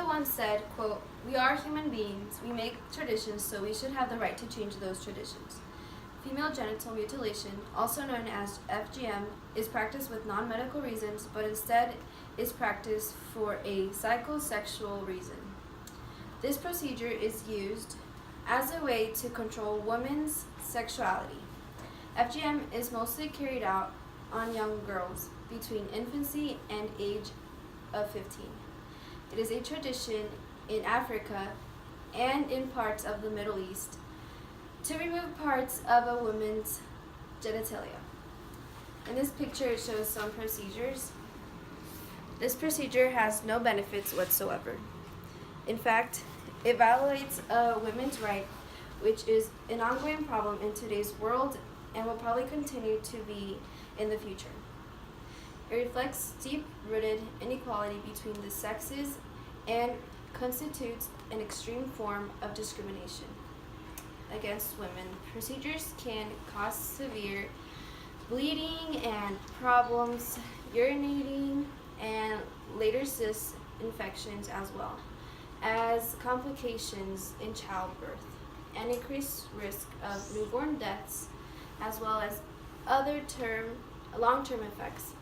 Plato once said, quote, "We are human beings. We make traditions, so we should have the right to change those traditions." Female genital mutilation, also known as FGM, is practiced with non-medical reasons, but instead is practiced for a psychosexual reason. This procedure is used as a way to control women's sexuality. FGM is mostly carried out on young girls between infancy and age of 15. It is a tradition in Africa and in parts of the Middle East to remove parts of a woman's genitalia. In this picture, it shows some procedures. This procedure has no benefits whatsoever. In fact, it violates a women's right, which is an ongoing problem in today's world and will probably continue to be in the future. It reflects deep-rooted inequality between the sexes and constitutes an extreme form of discrimination against women. Procedures can cause severe bleeding and problems urinating and later cyst infections, as well as complications in childbirth and increased risk of newborn deaths, as well as other long-term effects.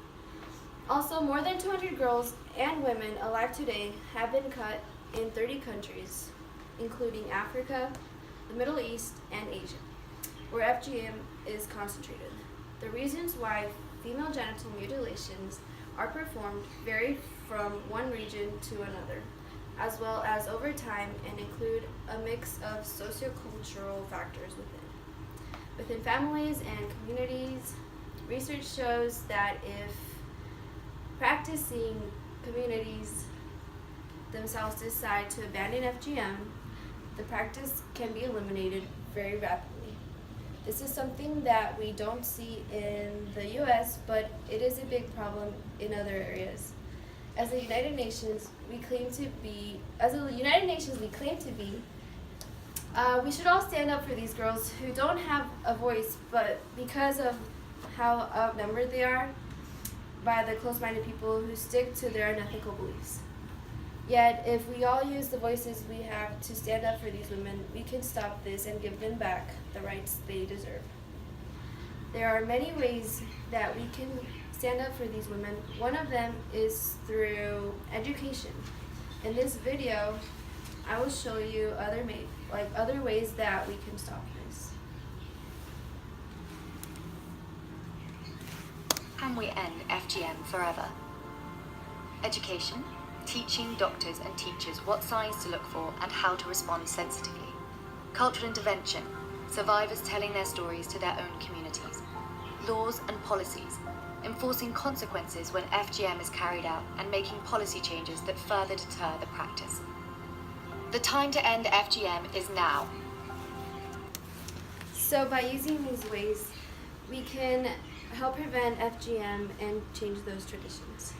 Also, more than 200 girls and women alive today have been cut in 30 countries, including Africa, the Middle East, and Asia, where FGM is concentrated. The reasons why female genital mutilations are performed vary from one region to another, as well as over time, and include a mix of sociocultural factors within families and communities. Research shows that if practicing communities themselves decide to abandon FGM, the practice can be eliminated very rapidly. This is something that we don't see in the US, but it is a big problem in other areas. As the United Nations we claim to be, we should all stand up for these girls who don't have a voice, but because of how outnumbered they are by the close-minded people who stick to their unethical beliefs. Yet, if we all use the voices we have to stand up for these women, we can stop this and give them back the rights they deserve. There are many ways that we can stand up for these women. One of them is through education. In this video, I will show you other ways that we can stop this. Can we end FGM forever? Education, teaching doctors and teachers what signs to look for and how to respond sensitively. Cultural intervention, survivors telling their stories to their own communities. Laws and policies, enforcing consequences when FGM is carried out and making policy changes that further deter the practice. The time to end FGM is now. So by using these ways, we can help prevent FGM and change those traditions.